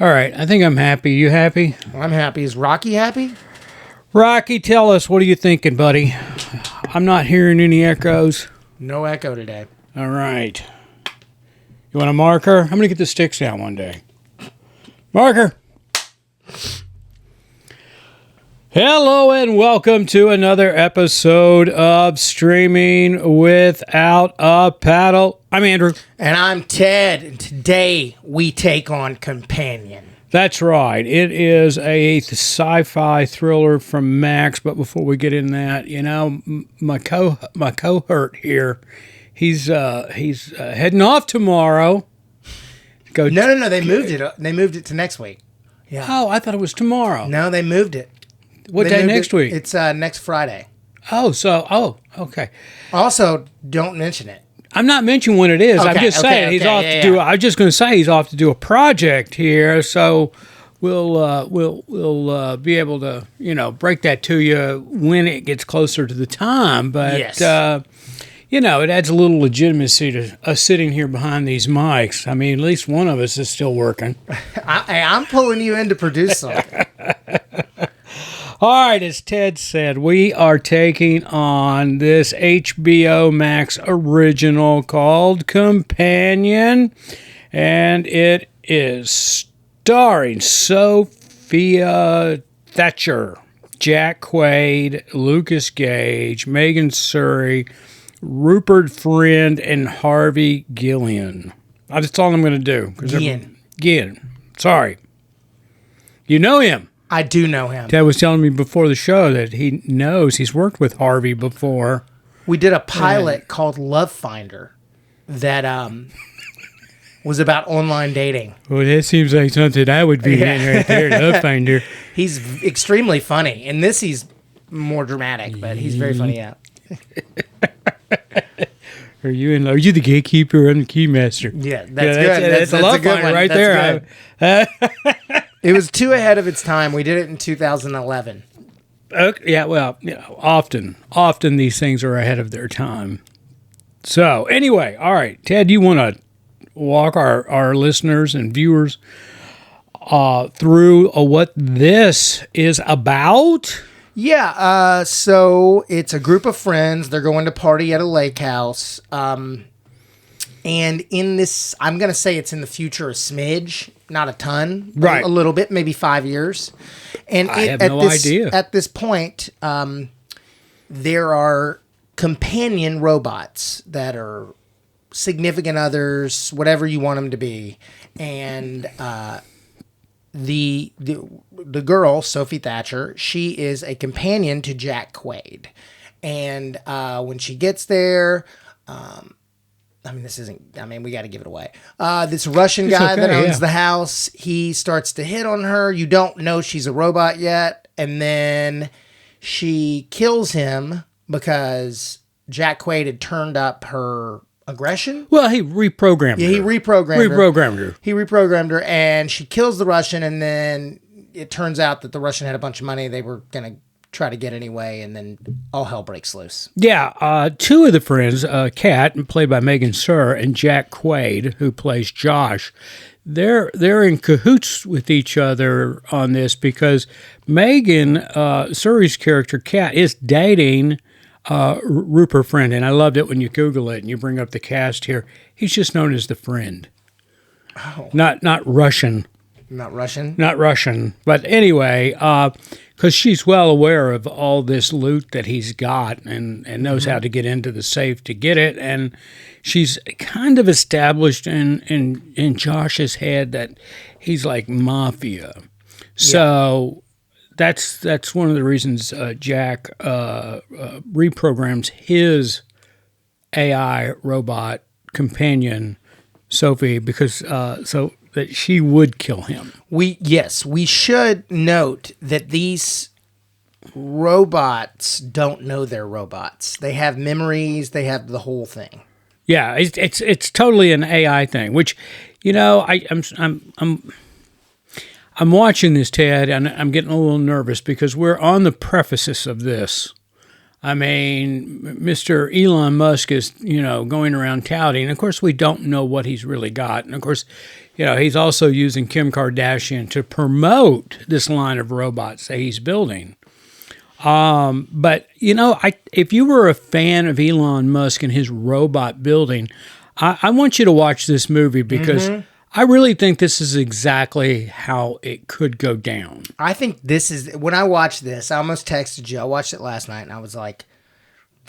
All right, I think I'm happy. You happy? I'm happy. Is Rocky happy? Rocky, tell us, what are you thinking, buddy? I'm not hearing any echoes. No echo today. All right. You want a marker? I'm going to get the sticks down one day. Marker. Hello and welcome to another episode of Streaming Without a Paddle. I'm Andrew. And I'm Ted. And today we take on Companion. That's right. It is a sci-fi thriller from Max. But before we get in that, you know, my cohort here, he's heading off tomorrow. No. They moved it. They moved it to next week. Yeah. Oh, I thought it was tomorrow. No, they moved it. What day next week? It's next Friday. Oh, okay. Also, don't mention it. I'm not mentioning when it is. I'm just saying he's off to do. I'm just going to say he's off to do a project here, so we'll be able to break that to you when it gets closer to the time. But yes. It adds a little legitimacy to us sitting here behind these mics. I mean, at least one of us is still working. I'm pulling you in to produce something. All right, as Ted said, we are taking on this HBO Max original called Companion, and it is starring Sophie, Thatcher, Jack Quaid, Lukas Gage, Megan Suri, Rupert Friend, and Harvey Gillén. That's all I'm going to do. Gillén. Sorry. You know him. I do know him. Ted was telling me before the show that he knows he's worked with Harvey before. We did a pilot called Love Finder that was about online dating. Well, that seems like something I would be in right there, Love Finder. He's extremely funny. In this, he's more dramatic, but he's very funny out. Are you the gatekeeper and the keymaster? Yeah, that's good. That's a Love good Finder one. right That's there. It was too ahead of its time. We did it in 2011. Okay, yeah, well, often these things are ahead of their time. So, anyway, all right, Ted, you want to walk our listeners and viewers through what this is about? Yeah, so it's a group of friends. They're going to party at a lake house. And in this, I'm going to say it's in the future a smidge, not a ton. Right. A little bit, maybe 5 years. And I have no idea. At this point, there are companion robots that are significant others, whatever you want them to be. And the girl, Sophie Thatcher, she is a companion to Jack Quaid. And when she gets there... we got to give it away. This Russian guy that owns the house, he starts to hit on her. You don't know she's a robot yet. And then she kills him because Jack Quaid had turned up her aggression. Well, he reprogrammed her. Yeah, he reprogrammed her. He reprogrammed her, and she kills the Russian, and then it turns out that the Russian had a bunch of money they were going to try to get anyway, and then all hell breaks loose. Yeah, two of the friends, Kat, played by Megan Suri, and Jack Quaid, who plays Josh, they're in cahoots with each other on this because Megan Suri's character, Kat, is dating Rupert Friend, and I loved it when you Google it and you bring up the cast here. He's just known as the Friend. Oh. Not Russian. Not Russian? Not Russian. But anyway, because she's well aware of all this loot that he's got and knows how to get into the safe to get it. And she's kind of established in Josh's head that he's like mafia. So that's one of the reasons Jack reprograms his AI robot companion, Sophie, because so that she would kill him. We should note that these robots don't know they're robots. They have memories. They have the whole thing. Yeah, it's totally an AI thing. Which, I'm watching this, Ted, and I'm getting a little nervous because we're on the prefaces of this. I mean, Mr. Elon Musk is, going around touting. Of course, we don't know what he's really got. And of course, he's also using Kim Kardashian to promote this line of robots that he's building. But, if you were a fan of Elon Musk and his robot building, I want you to watch this movie because I really think this is exactly how it could go down. I think this is, when I watched this, I almost texted you. I watched it last night and I was like,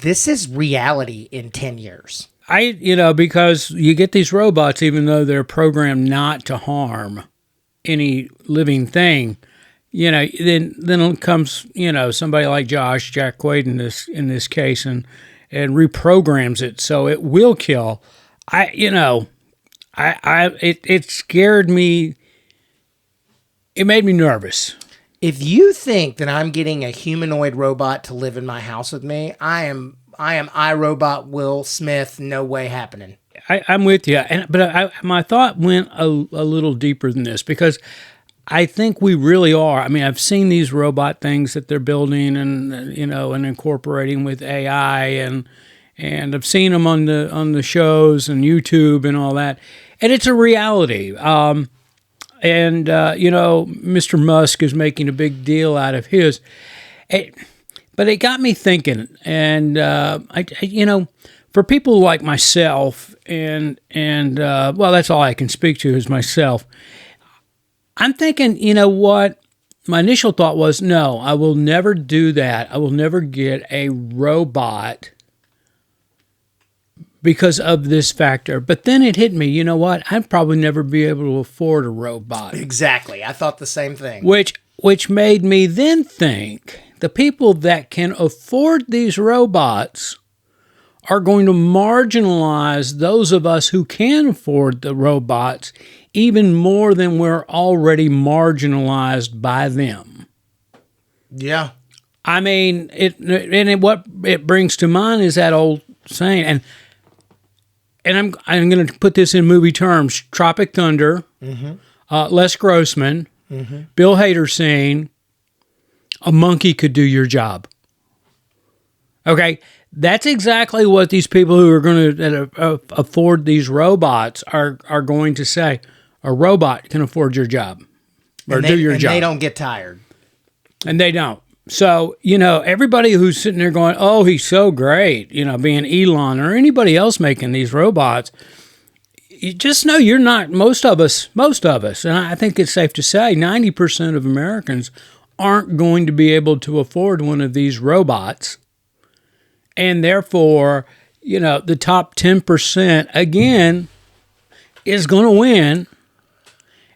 this is reality in 10 years. Because you get these robots, even though they're programmed not to harm any living thing, then comes, somebody like Jack Quaid in this case and reprograms it so it will kill. It scared me. It made me nervous. If you think that I'm getting a humanoid robot to live in my house with me, I am iRobot Will Smith. No way happening. I'm with you, but my thought went a little deeper than this because I think we really are. I mean, I've seen these robot things that they're building and and incorporating with AI and I've seen them on the shows and YouTube and all that. And it's a reality. Mr. Musk is making a big deal out of his. But it got me thinking. And, for people like myself and that's all I can speak to is myself. I'm thinking, what? My initial thought was, no, I will never do that. I will never get a robot because of this factor. But then it hit me, what? I'd probably never be able to afford a robot. Exactly. I thought the same thing. Which made me then think the people that can afford these robots are going to marginalize those of us who can afford the robots even more than we're already marginalized by them. Yeah. I mean, what it brings to mind is that old saying, and I'm going to put this in movie terms: Tropic Thunder, Les Grossman, Bill Hader saying, "A monkey could do your job." Okay, that's exactly what these people who are going to afford these robots are going to say. A robot can afford your job or do your job. And they don't get tired. And they don't. So, everybody who's sitting there going, oh, he's so great, being Elon or anybody else making these robots, you just know you're not, most of us, and I think it's safe to say 90% of Americans aren't going to be able to afford one of these robots. And therefore, the top 10%, again, is going to win.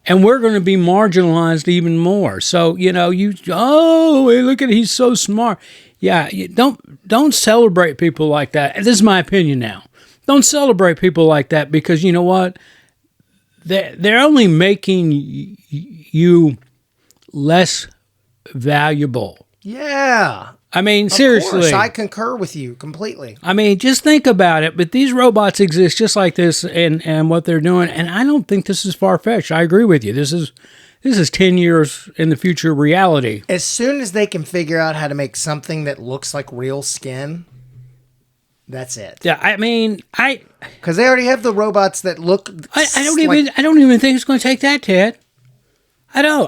And we're going to be marginalized even more. So, hey, look at, he's so smart. Yeah, don't celebrate people like that. This is my opinion now. Don't celebrate people like that because you know what? They're only making you less valuable. Yeah. I mean, seriously. Of course, I concur with you completely. I mean, just think about it. But these robots exist just like this and what they're doing. And I don't think this is far-fetched. I agree with you. This is 10 years in the future reality. As soon as they can figure out how to make something that looks like real skin, that's it. Yeah, I mean, because they already have the robots that look. I don't even think it's going to take that, Ted. I don't.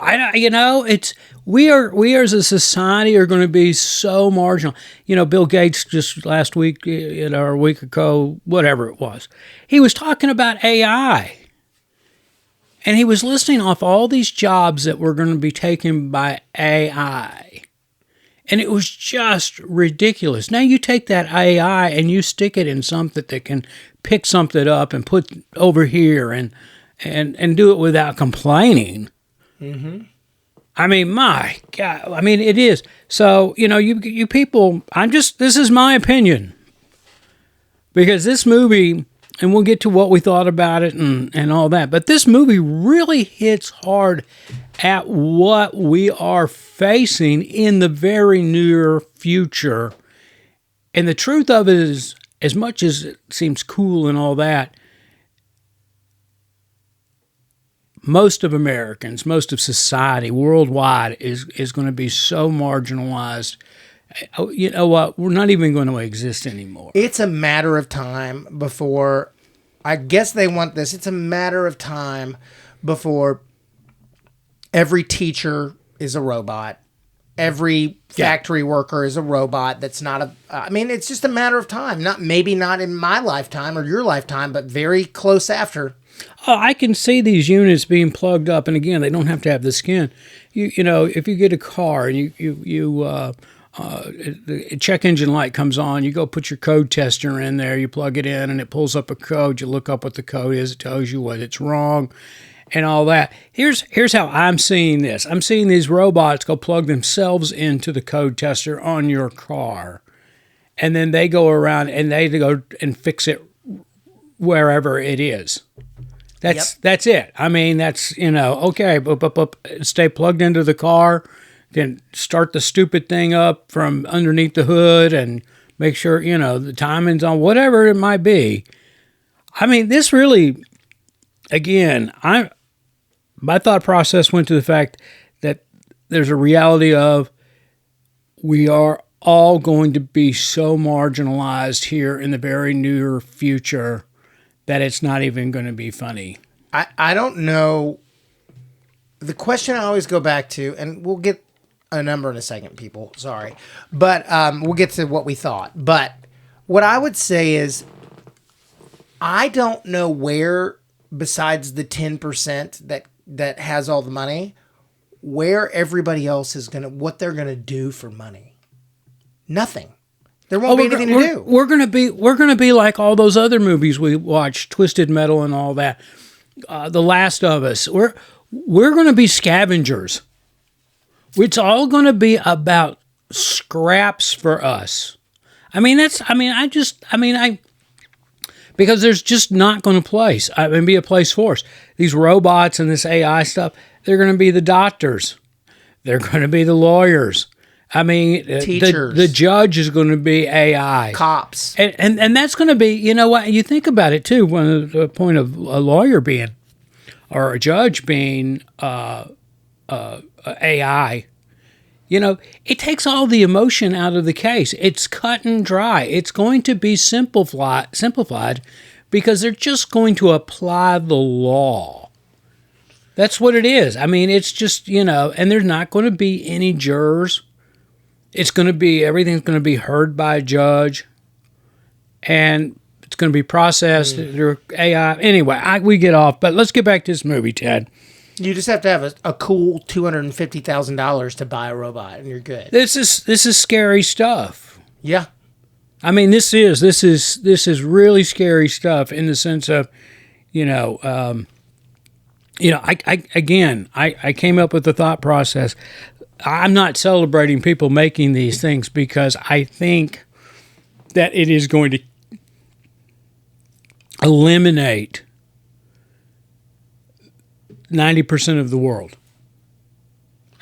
It's we as a society are going to be so marginal. Bill Gates just last week, or a week ago, whatever it was, he was talking about AI, and he was listing off all these jobs that were going to be taken by AI, and it was just ridiculous. Now you take that AI and you stick it in something that can pick something up and put over here and do it without complaining. Mm-hmm. I mean, my God. I mean, it is. So, you people, this is my opinion. Because this movie, and we'll get to what we thought about it and all that, but this movie really hits hard at what we are facing in the very near future. And the truth of it is, as much as it seems cool and all that, most of Americans, most of society worldwide is going to be so marginalized you know what? We're not even going to exist anymore. It's a matter of time before, I guess they want this. It's a matter of time before every teacher is a robot. Every factory worker is a robot. That's not a, I mean, it's just a matter of time. Maybe not in my lifetime or your lifetime, but very close after. Oh, I can see these units being plugged up. And again, they don't have to have the skin. You know, if you get a car and the check engine light comes on, you go put your code tester in there, you plug it in and it pulls up a code, you look up what the code is, it tells you what it's wrong and all that. Here's how I'm seeing this. I'm seeing these robots go plug themselves into the code tester on your car, and then they go around and they go and fix it wherever it is. That's it. I mean, that's, you know, okay, stay plugged into the car, then start the stupid thing up from underneath the hood and make sure, you know, the timing's on, whatever it might be. I mean, this really, again, my thought process went to the fact that there's a reality of we are all going to be so marginalized here in the very near future that it's not even going to be funny. I don't know. The question I always go back to, and we'll get a number in a second, people. Sorry. But we'll get to what we thought. But what I would say is I don't know where, besides the 10% that has all the money, where everybody else is what they're going to do for money. Nothing. There won't be anything to do. We're gonna be like all those other movies we watched, Twisted Metal and all that. The Last of Us. We're gonna be scavengers. It's all gonna be about scraps for us. Because there's just not going to be a place for us. These robots and this AI stuff, they're going to be the doctors. They're going to be the lawyers. I mean, teachers. The judge is going to be AI. Cops. And that's going to be, you know what, you think about it too, when the point of a lawyer being, or a judge being AI, you know, it takes all the emotion out of the case. It's cut and dry. It's going to be simplified because they're just going to apply the law. That's what it is. I mean, it's just, you know, and there's not going to be any jurors. Everything's going to be heard by a judge, and it's going to be processed through AI. Anyway, we get off, but let's get back to this movie, Ted. You just have to have a cool $250,000 to buy a robot, and you're good. This is scary stuff. Yeah, I mean, this is really scary stuff in the sense of, I came up with the thought process. I'm not celebrating people making these things because I think that it is going to eliminate 90% of the world.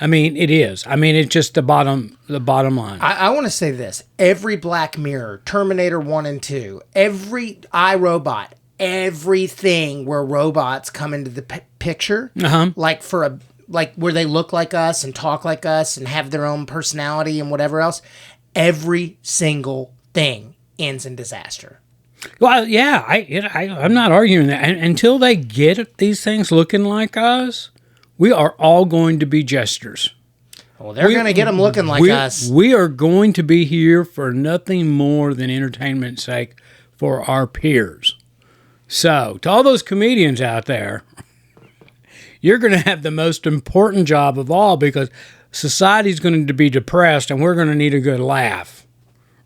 I mean, it is. I mean, it's just the bottom line. I want to say this. Every Black Mirror, Terminator 1 and 2, every iRobot, everything where robots come into the picture, like where they look like us and talk like us and have their own personality and whatever else, every single thing ends in disaster. Well, yeah, I'm not arguing that. And until they get these things looking like us, we are all going to be jesters. Well, they're going to get them looking like us. We are going to be here for nothing more than entertainment's sake for our peers. So, to all those comedians out there, you're going to have the most important job of all because society's going to be depressed and we're going to need a good laugh.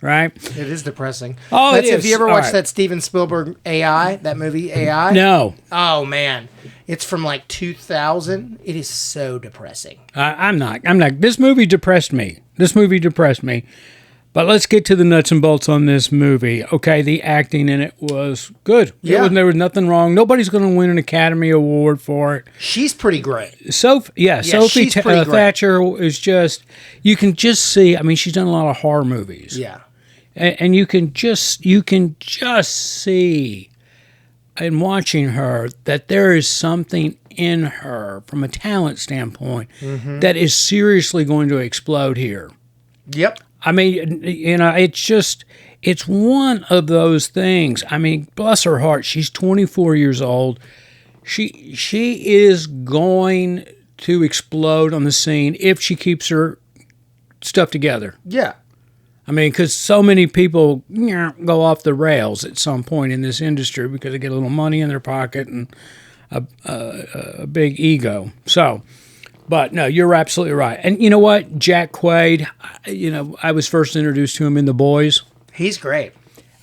Right? It is depressing. Oh, it is. Have you ever watched that Steven Spielberg AI, that movie AI? No. Oh, man. It's from like 2000. It is so depressing. I'm not. This movie depressed me. But let's get to the nuts and bolts on this movie. Okay, the acting in it was good. Yeah. There was nothing wrong. Nobody's going to win an Academy Award for it. She's pretty great. Sophie Thatcher is just, you can just see, I mean, she's done a lot of horror movies. Yeah. And you can just see in watching her that there is something in her from a talent standpoint that is seriously going to explode here. Yep. I mean, it's one of those things. I mean, bless her heart, she's 24 years old. She is going to explode on the scene if she keeps her stuff together. Yeah. I mean, because so many people go off the rails at some point in this industry because they get a little money in their pocket and a big ego. So, but no, you're absolutely right. And you know what? Jack Quaid, I was first introduced to him in The Boys. He's great.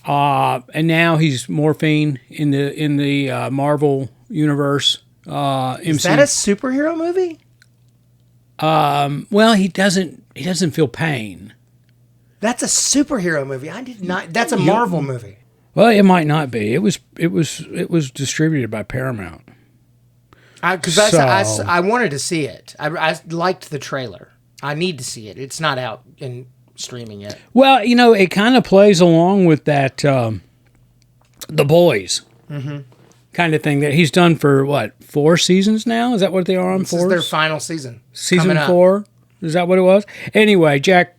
And now he's morphine in the Marvel universe. Is that a superhero movie? Well, he doesn't feel pain. That's a superhero movie. I did not. That's a Marvel movie. Well, it might not be. It was distributed by Paramount. Because I wanted to see it. I liked the trailer. I need to see it. It's not out in streaming yet. Well, it kind of plays along with that The Boys kind of thing that he's done for, 4 seasons now? Is that what they are on? This 4? is their final season. Season 4? Is that what it was? Anyway, Jack...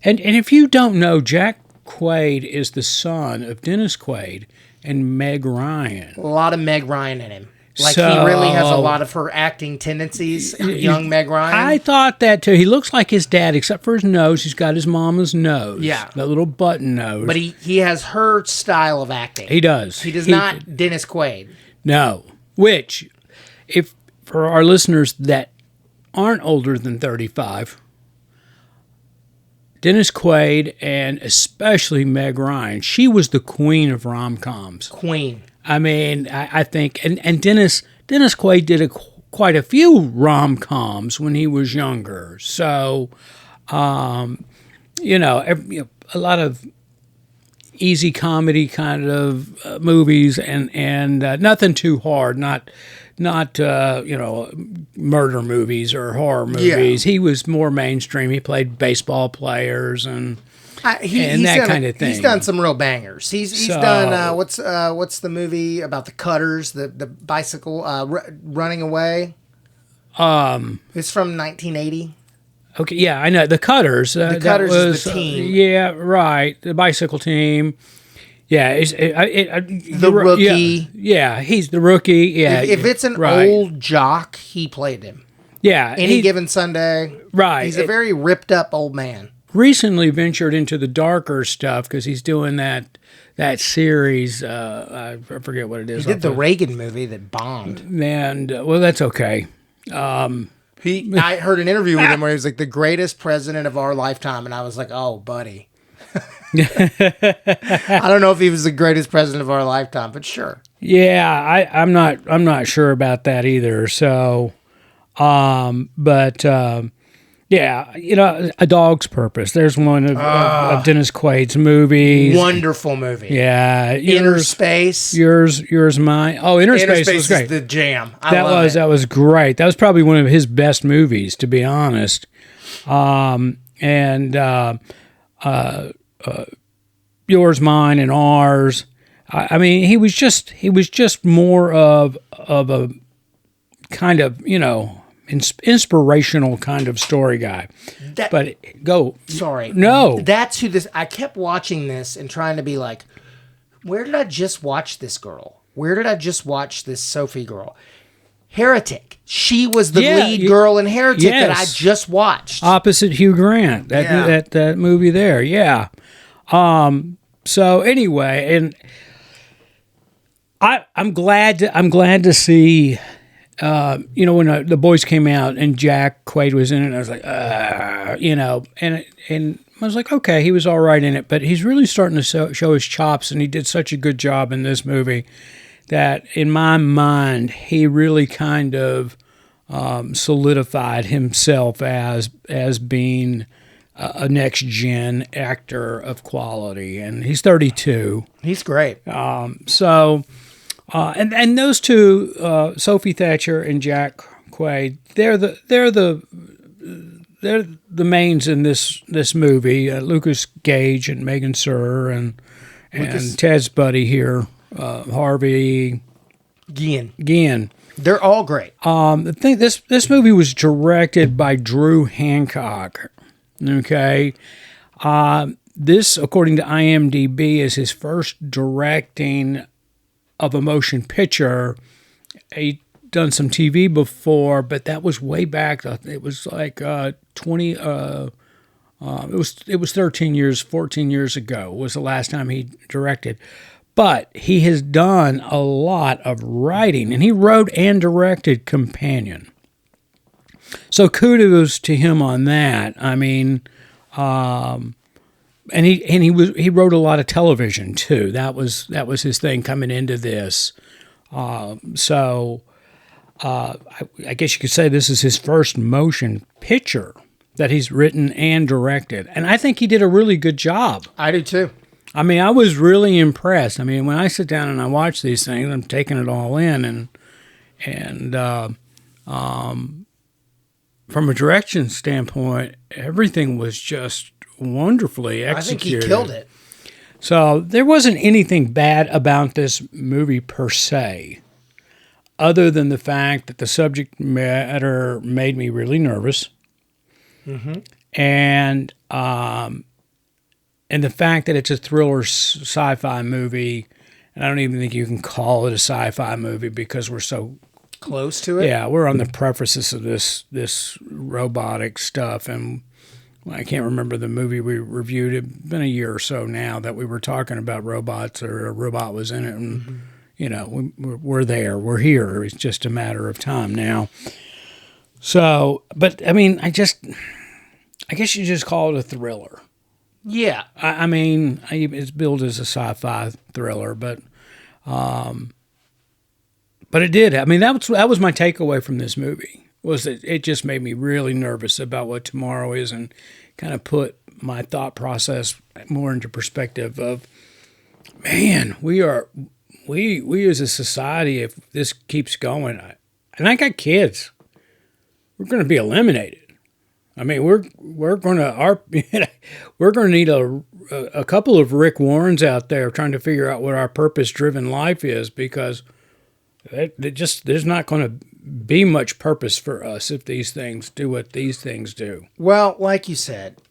And if you don't know, Jack Quaid is the son of Dennis Quaid and Meg Ryan. A lot of Meg Ryan in him. Like, he really has a lot of her acting tendencies, young Meg Ryan. I thought that, too. He looks like his dad, except for his nose. He's got his mama's nose. Yeah. That little button nose. But he has her style of acting. He does. He does not Dennis Quaid. No. Which, if for our listeners that aren't older than 35... Dennis Quaid and especially Meg Ryan, she was the queen of rom-coms. Queen. I mean, I think, and Dennis Quaid did quite a few rom-coms when he was younger. So, a lot of easy comedy kind of movies and nothing too hard, not murder movies or horror movies. Yeah. He was more mainstream. He played baseball players and that kind of thing. He's done some real bangers. He's done what's the movie about the Cutters, the bicycle running away? It's from 1980. Okay, yeah, I know the Cutters. The Cutters is the team. Yeah, right. The bicycle team. Yeah, the rookie. Yeah, he's the rookie. Yeah, if it's an old jock, he played him. Yeah, Any Given Sunday. Right, he's a very ripped up old man. Recently ventured into the darker stuff because he's doing that series. I forget what it is. He did the Reagan movie that bombed. And well, that's okay. I heard an interview with him where he was like the greatest president of our lifetime, and I was like, oh, buddy. I don't know if he was the greatest president of our lifetime, but sure. Yeah, I'm not sure about that either. So, yeah, A Dog's Purpose. There's one of Dennis Quaid's movies. Wonderful movie. Yeah, Inner Space. Yours, mine. Oh, Inner Space was great. Is the jam. That was great. That was probably one of his best movies, to be honest. Yours, Mine, and Ours. I mean, he was just more of a kind of inspirational kind of story guy. No, that's who this. I kept watching this and trying to be like, where did I just watch this girl? Where did I just watch this Sophie girl? Heretic. She was the lead girl in Heretic that I just watched. Opposite Hugh Grant. That movie there. Yeah. So anyway, and I'm glad to see. When The Boys came out and Jack Quaid was in it, I was like, and I was like, okay, he was all right in it, but he's really starting to show his chops, and he did such a good job in this movie that, in my mind, he really kind of solidified himself as being a next-gen actor of quality, and he's 32. He's great. And those two, Sophie Thatcher and Jack Quaid, they're the mains in this movie. Lukas Gage and Megan Suri and Ted's buddy here, Harvey Gillén. They're all great. The thing, this movie was directed by Drew Hancock. Okay, This, according to IMDb, is his first directing of a motion picture. He done some TV before, but that was way back. It was like 20. It was 14 years ago. Was the last time he directed. But he has done a lot of writing, and he wrote and directed Companion. So kudos to him on that. I mean, and he wrote a lot of television too. That was his thing coming into this. I guess you could say this is his first motion picture that he's written and directed, and I think he did a really good job. I do too. I mean, I was really impressed. I mean, when I sit down and I watch these things, I'm taking it all in, and from a direction standpoint, everything was just wonderfully executed. I think he killed it. So there wasn't anything bad about this movie per se, other than the fact that the subject matter made me really nervous, and the fact that it's a thriller sci-fi movie, and I don't even think you can call it a sci-fi movie because we're so close to it. Yeah, we're on the prefaces of this robotic stuff, and I can't remember the movie we reviewed. It's been a year or so now that we were talking about robots, or a robot was in it, and we're there, we're here. It's just a matter of time now. So, but I mean, I guess you just call it a thriller. Yeah, I mean, it's billed as a sci-fi thriller, but it did. I mean, that was my takeaway from this movie, was that it just made me really nervous about what tomorrow is, and kind of put my thought process more into perspective of, man, we as a society, if this keeps going, and I got kids, we're going to be eliminated. I mean, we're going to need a couple of Rick Warrens out there trying to figure out what our purpose-driven life is, because there's not going to be much purpose for us if these things do what these things do. Well, like you said,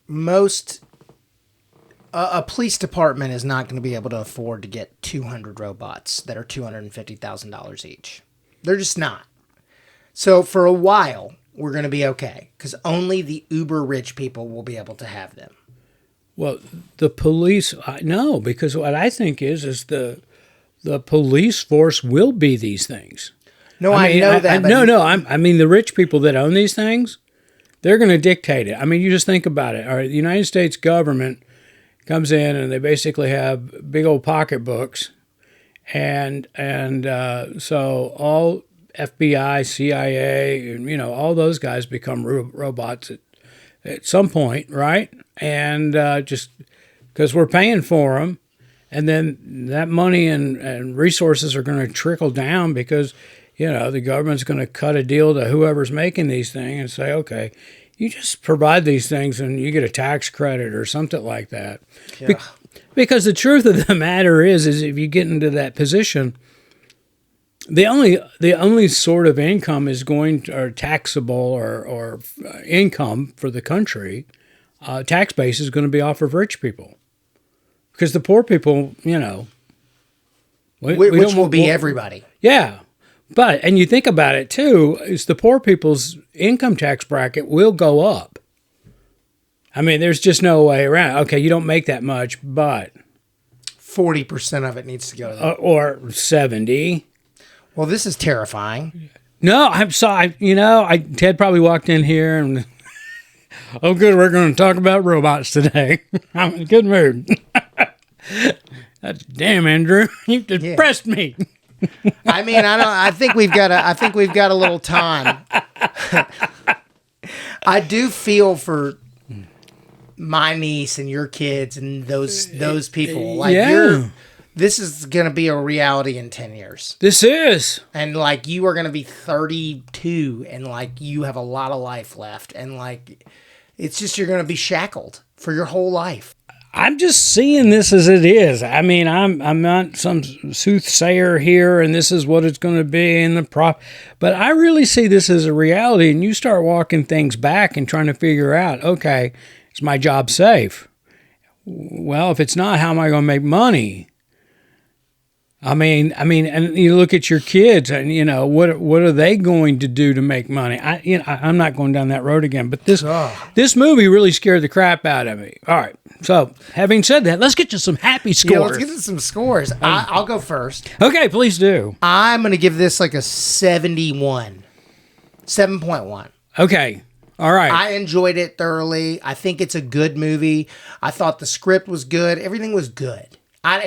a police department is not going to be able to afford to get 200 robots that are $250,000 each. They're just not. So for a while, we're going to be okay, because only the uber rich people will be able to have them. Well, the police, no, because what I think is the police force will be these things. No, I know that. I mean, the rich people that own these things, they're going to dictate it. I mean, you just think about it. All right, the United States government comes in and they basically have big old pocketbooks, and so all FBI, CIA, and all those guys become robots at some point, right? And just because we're paying for them. And then that money and resources are going to trickle down because, the government's going to cut a deal to whoever's making these things and say, okay, you just provide these things and you get a tax credit or something like that. Yeah. Because the truth of the matter is if you get into that position, the only sort of income is or taxable or income for the country, tax base is going to be off of rich people. Because the poor people, which will be everybody. Yeah. And you think about it too, is the poor people's income tax bracket will go up. I mean, there's just no way around. Okay, you don't make that much, but 40% of it needs to go to them. Or 70. Well, this is terrifying. No, I'm sorry. Ted probably walked in here and, oh, good, we're going to talk about robots today. I'm in a good mood. Damn, Andrew, you depressed me. I mean, I think we've got a little time. I do feel for my niece and your kids and those people. Like, this is going to be a reality in 10 years. This is. And like, you are going to be 32 and like, you have a lot of life left. And like, it's just, you're going to be shackled for your whole life. I'm just seeing this as it is. I mean, I'm not some soothsayer here, and this is what it's going to be in the but I really see this as a reality, and you start walking things back and trying to figure out, okay, is my job safe? well, if it's not, how am I going to make money? I mean, and you look at your kids, and what are they going to do to make money? I'm not going down that road again. But this movie really scared the crap out of me. All right, so having said that, let's get to some happy scores. Yeah, let's get to some scores. I'll go first. Okay, please do. I'm going to give this like a 71, 7.1. Okay. All right. I enjoyed it thoroughly. I think it's a good movie. I thought the script was good. Everything was good.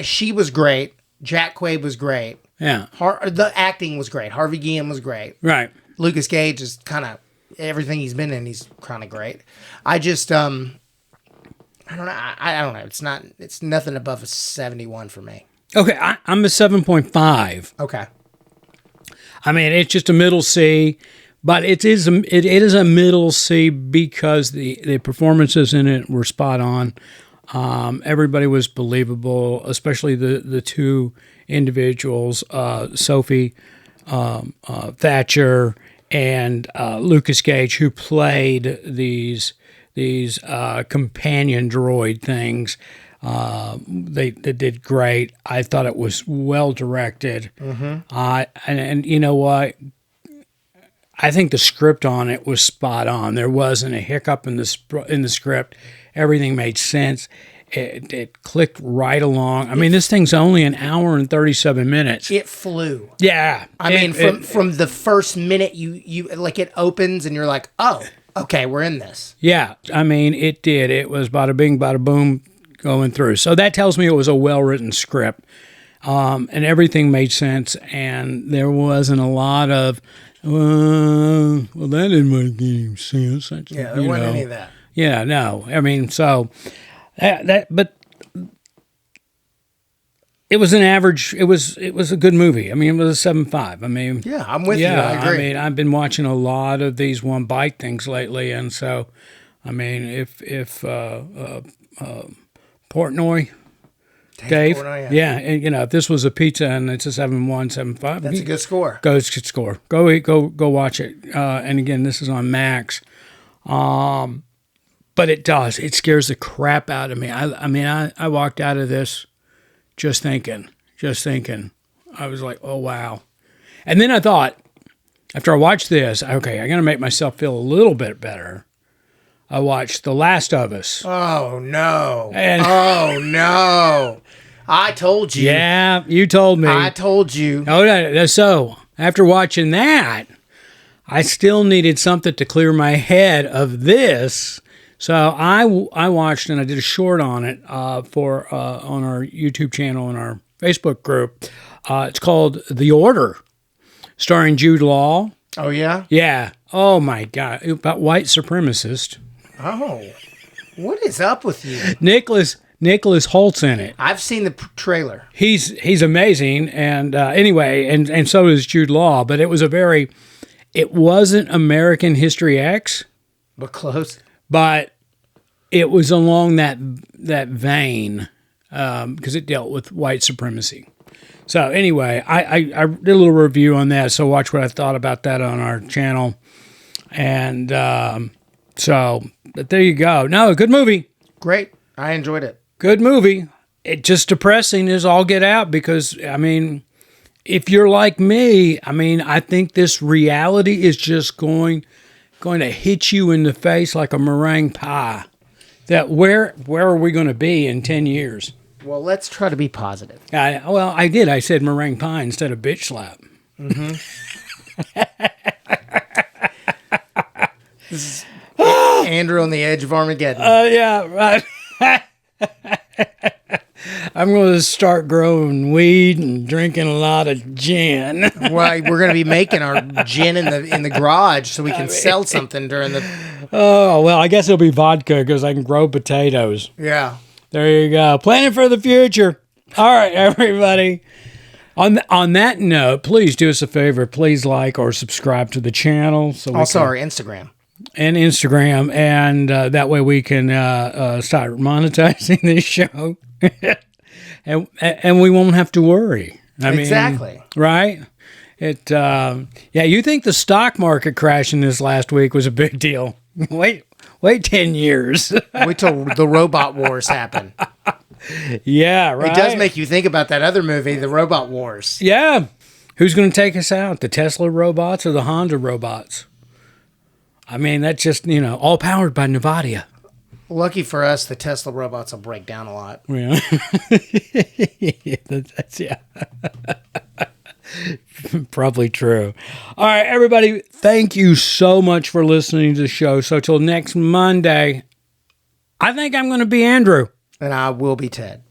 She was great. Jack Quaid was great. Yeah. The acting was great. Harvey Gillén was great. Right. Lukas Gage is kind of everything he's been in. He's kind of great. I just I don't know. I don't know. It's nothing above a 71 for me. Okay, I'm a 7.5. Okay. I mean, it's just a middle C, but it is a middle C because the performances in it were spot on. Everybody was believable, especially the two individuals, Sophie, Thatcher, and Lukas Gage, who played these companion droid things. They did great. I thought it was well directed. And you know what? I think the script on it was spot on. There wasn't a hiccup in the script. Everything made sense. It clicked right along. I mean, this thing's only an hour and 37 minutes. It flew. Yeah. I mean, from the first minute you like it opens and you're like, oh, okay, we're in this. Yeah. I mean, it did. It was bada bing, bada boom going through. So that tells me it was a well-written script. And everything made sense. And there wasn't a lot of, well, that didn't make any sense. Yeah, there wasn't any of that. Yeah, no. I mean, so but it was an average. It was a good movie. I mean, it was a 7.5. I mean, yeah, I'm with you. I agree. I mean, I've been watching a lot of these one bite things lately, and so, I mean, if Portnoy. Dave, Portnoy, yeah, and, if this was a pizza and it's a 7.1, 7.5, that's a good score. Good score. Go watch it. And again, this is on Max. But it scares the crap out of me. I walked out of this just thinking. I was like, oh wow. And then I thought, after I watched this, okay, I'm gonna make myself feel a little bit better. I watched The Last of Us. Oh no! Oh no! I told you. Yeah, you told me. I told you. Oh, no. So after watching that, I still needed something to clear my head of this. So I watched, and I did a short on it on our YouTube channel and our Facebook group. It's called The Order, starring Jude Law. Oh yeah. Yeah. Oh my God. About white supremacist. Oh, what is up with you? Nicholas Holt's in it. I've seen the trailer. He's amazing, and anyway, and so is Jude Law. But it wasn't American History X, but close. But it was along that vein because it dealt with white supremacy. So anyway, I did a little review on that. So watch what I thought about that on our channel, and but there you go. No, good movie. Great. I enjoyed it. Good movie. It just depressing as all get out because, I mean, if you're like me, I mean, I think this reality is just going to hit you in the face like a meringue pie. That where are we going to be in 10 years? Well, let's try to be positive. I did. I said meringue pie instead of bitch slap. Mm-hmm. This is Andrew on the edge of Armageddon. Yeah, right. I'm going to start growing weed and drinking a lot of gin. Well, we're going to be making our gin in the garage so we can sell something during the... Oh, well, I guess it'll be vodka because I can grow potatoes. Yeah. There you go. Planning for the future. All right, everybody. On that note, please do us a favor. Please like or subscribe to the channel. Also our Instagram. And Instagram, and that way we can start monetizing this show, and we won't have to worry. Exactly. Right? You think the stock market crashing this last week was a big deal? Wait 10 years. Wait till the robot wars happen. Yeah, right. It does make you think about that other movie, The Robot Wars. Yeah. Who's going to take us out? The Tesla robots or the Honda robots? I mean, that's just, all powered by Nvidia. Lucky for us, the Tesla robots will break down a lot. Yeah. Yeah. Probably true. All right, everybody, thank you so much for listening to the show. So till next Monday, I think I'm going to be Andrew. And I will be Ted.